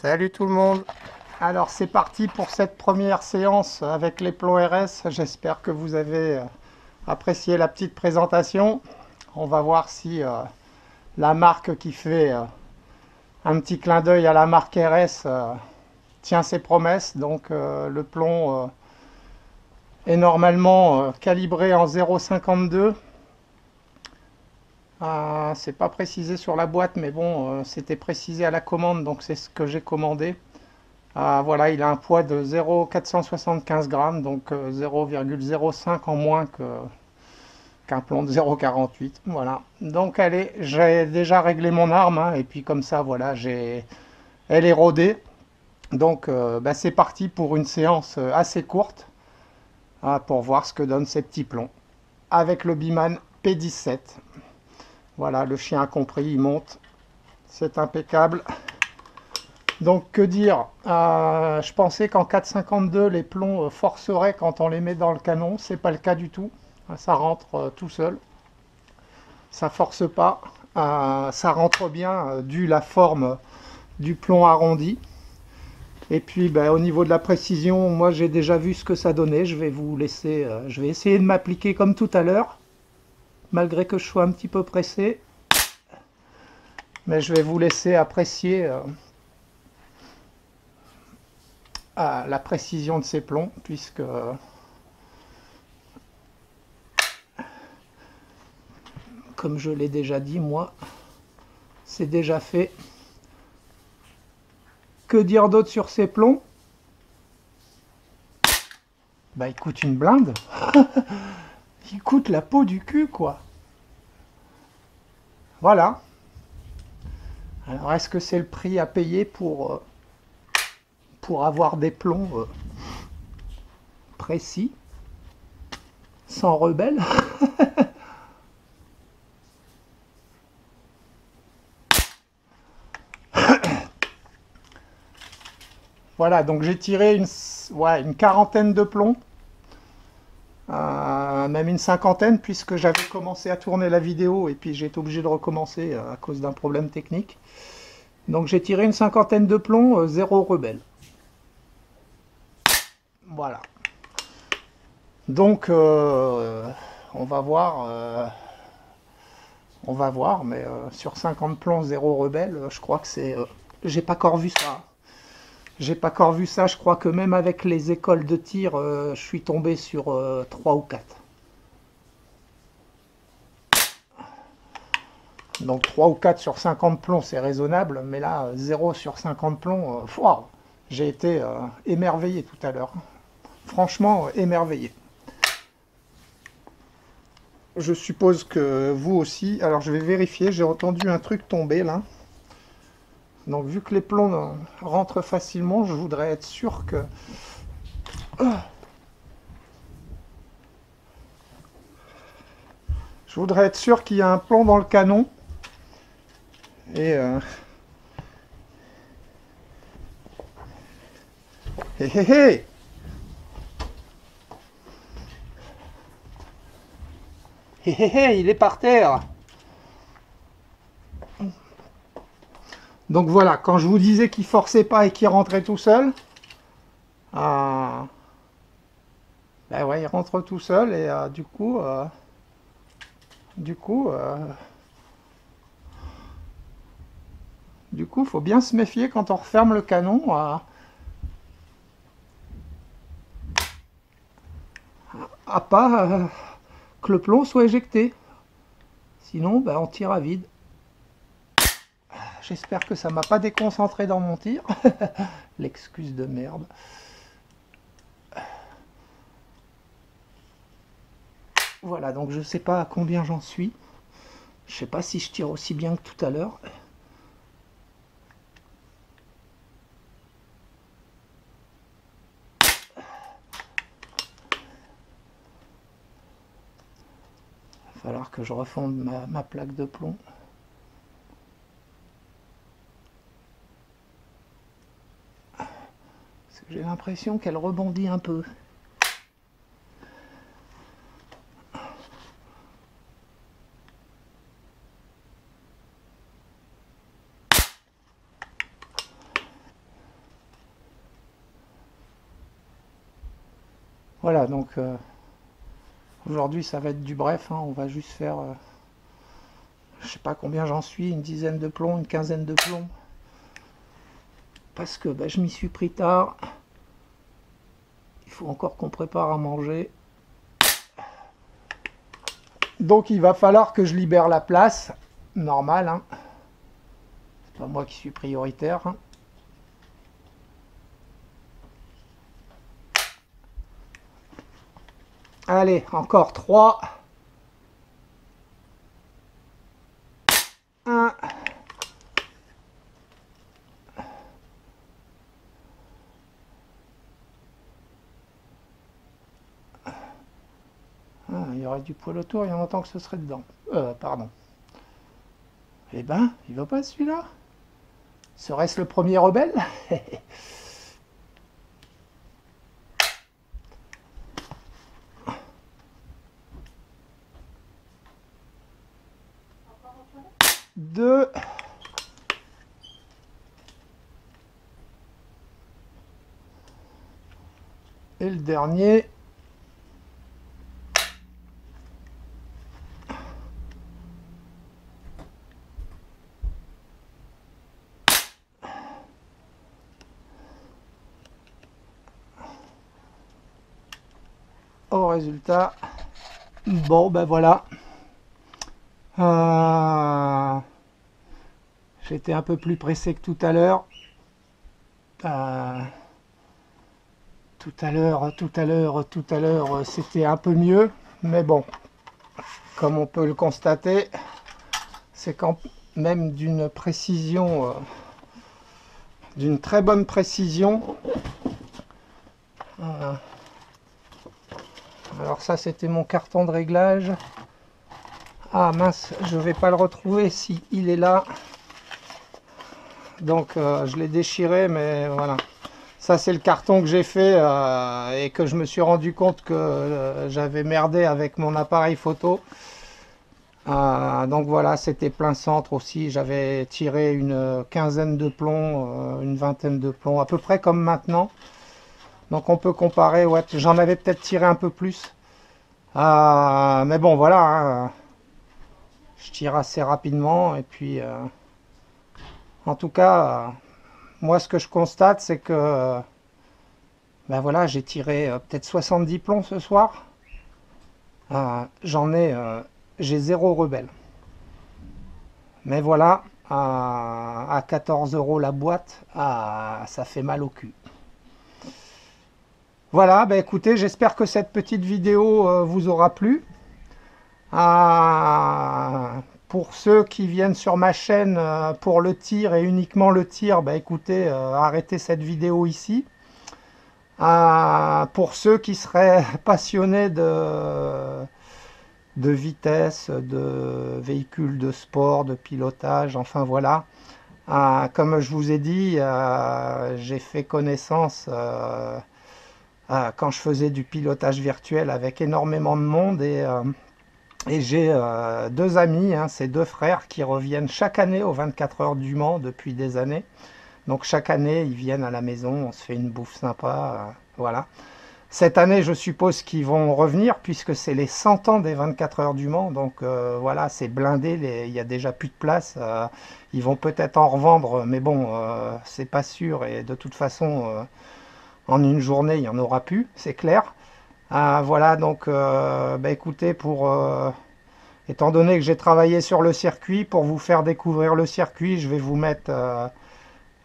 Salut tout le monde. Alors c'est parti pour cette première séance avec les plombs RS. J'espère que vous avez apprécié la petite présentation. On va voir si la marque qui fait un petit clin d'œil à la marque RS tient ses promesses. Donc le plomb est normalement calibré en 0,52. C'est pas précisé sur la boîte, mais bon, c'était précisé à la commande, donc c'est ce que j'ai commandé. Voilà, il a un poids de 0,475 grammes, donc 0,05 en moins qu'un plomb de 0,48. Voilà. Donc allez, j'ai déjà réglé mon arme, hein, et puis comme ça, voilà, elle est rodée. Donc bah, c'est parti pour une séance assez courte, pour voir ce que donnent ces petits plombs. Avec le Biman P17. Voilà, le chien a compris, il monte. C'est impeccable. Donc que dire, je pensais qu'en 4,52 les plombs forceraient quand on les met dans le canon, c'est pas le cas du tout, ça rentre tout seul, ça force pas, ça rentre bien dû la forme du plomb arrondi. Et puis ben, au niveau de la précision, moi j'ai déjà vu ce que ça donnait, je vais vous laisser, je vais essayer de m'appliquer comme tout à l'heure, malgré que je sois un petit peu pressé, mais je vais vous laisser apprécier la précision de ces plombs, puisque comme je l'ai déjà dit, moi, c'est déjà fait. Que dire d'autre sur ces plombs? Bah, il coûte une blinde. Il coûte la peau du cul, quoi. Voilà. Alors, est-ce que c'est le prix à payer pour avoir des plombs précis, sans rebelle? Voilà, donc j'ai tiré une quarantaine de plombs, même une cinquantaine, puisque j'avais commencé à tourner la vidéo et puis j'ai été obligé de recommencer à cause d'un problème technique. Donc j'ai tiré une cinquantaine de plombs, zéro rebelle. Voilà. Donc on va voir, mais sur 50 plombs, zéro rebelle, je crois que c'est... j'ai pas encore vu ça. J'ai pas encore vu ça, je crois que même avec les écoles de tir, je suis tombé sur 3 ou 4. Donc 3 ou 4 sur 50 plombs, c'est raisonnable, mais là, 0 sur 50 plombs, wow, j'ai été émerveillé tout à l'heure. Franchement, émerveillé. Je suppose que vous aussi. Alors je vais vérifier, j'ai entendu un truc tomber là. Donc vu que les plombs rentrent facilement, je voudrais être sûr que... Je voudrais être sûr qu'il y a un plomb dans le canon. Et... Hé hé hé! Hé hé hé, il est par terre! Donc voilà, quand je vous disais qu'il forçait pas et qu'il rentrait tout seul, ben ouais, il rentre tout seul et du coup, faut bien se méfier quand on referme le canon à pas que le plomb soit éjecté. Sinon, ben, on tire à vide. J'espère que ça m'a pas déconcentré dans mon tir. L'excuse de merde. Voilà, donc je sais pas à combien j'en suis. Je sais pas si je tire aussi bien que tout à l'heure. Il va falloir que je refonde ma plaque de plomb. Parce que j'ai l'impression qu'elle rebondit un peu. Voilà, donc aujourd'hui ça va être du bref, hein, on va juste faire, je sais pas combien j'en suis, une dizaine de plombs, une quinzaine de plombs. Parce que bah, je m'y suis pris tard. Il faut encore qu'on prépare à manger. Donc il va falloir que je libère la place. Normal, hein. C'est pas moi qui suis prioritaire, hein. Allez, encore 3. 1. Ah, il y aurait du poil autour, il y a longtemps que ce serait dedans. Pardon. Eh ben, il va pas celui-là? Serait-ce le premier rebelle? Deux. Et le dernier. Au résultat, bon ben voilà. J'étais un peu plus pressé que tout à l'heure. Tout à l'heure, c'était un peu mieux. Mais bon, comme on peut le constater, c'est quand même d'une précision, d'une très bonne précision. Alors ça, c'était mon carton de réglage. Ah mince, je vais pas le retrouver si il est là. Donc je l'ai déchiré, mais voilà. Ça c'est le carton que j'ai fait et que je me suis rendu compte que j'avais merdé avec mon appareil photo. Donc voilà, c'était plein centre aussi. J'avais tiré une quinzaine de plombs, une vingtaine de plombs, à peu près comme maintenant. Donc on peut comparer, ouais, j'en avais peut-être tiré un peu plus. Mais bon, voilà, hein, je tire assez rapidement. Et puis, en tout cas, moi ce que je constate, c'est que ben voilà, j'ai tiré peut-être 70 plombs ce soir. J'ai 0 rebelle. Mais voilà, à 14 € la boîte, ça fait mal au cul. Voilà, bah écoutez, j'espère que cette petite vidéo vous aura plu. Pour ceux qui viennent sur ma chaîne pour le tir et uniquement le tir, bah écoutez, arrêtez cette vidéo ici. Pour ceux qui seraient passionnés de vitesse, de véhicules de sport, de pilotage, enfin voilà. Comme je vous ai dit, j'ai fait connaissance quand je faisais du pilotage virtuel avec énormément de monde et j'ai 2 amis, hein, ces 2 frères qui reviennent chaque année aux 24 heures du Mans depuis des années. Donc chaque année ils viennent à la maison, on se fait une bouffe sympa, voilà. Cette année je suppose qu'ils vont revenir puisque c'est les 100 ans des 24 heures du Mans, donc voilà, c'est blindé, il n'y a déjà plus de place, ils vont peut-être en revendre, mais bon, c'est pas sûr et de toute façon en une journée il n'y en aura plus, c'est clair. Voilà, donc bah, écoutez, étant donné que j'ai travaillé sur le circuit, pour vous faire découvrir le circuit, je vais vous mettre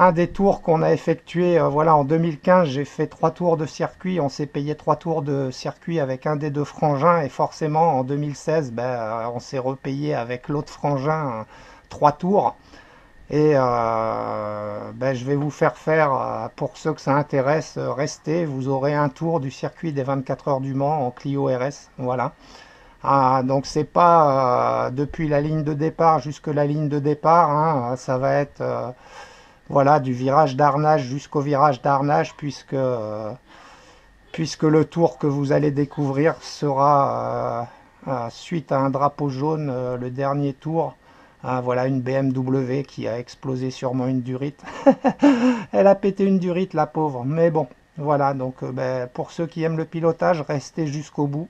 un des tours qu'on a effectué. Voilà, en 2015, j'ai fait 3 tours de circuit. On s'est payé 3 tours de circuit avec un des 2 frangins. Et forcément, en 2016, ben, on s'est repayé avec l'autre frangin 3 tours. Et ben, je vais vous faire pour ceux que ça intéresse, restez. Vous aurez un tour du circuit des 24 heures du Mans en Clio RS. Voilà. Donc c'est pas depuis la ligne de départ jusque la ligne de départ, hein, ça va être voilà, du virage d'Arnage jusqu'au virage d'Arnage, puisque le tour que vous allez découvrir sera suite à un drapeau jaune, le dernier tour. Voilà une BMW qui a explosé sûrement une durite. Elle a pété une durite, la pauvre, mais bon, Voilà, donc ben, pour ceux qui aiment le pilotage, restez jusqu'au bout.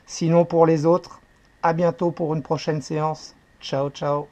Sinon pour les autres, à bientôt pour une prochaine séance. Ciao, ciao.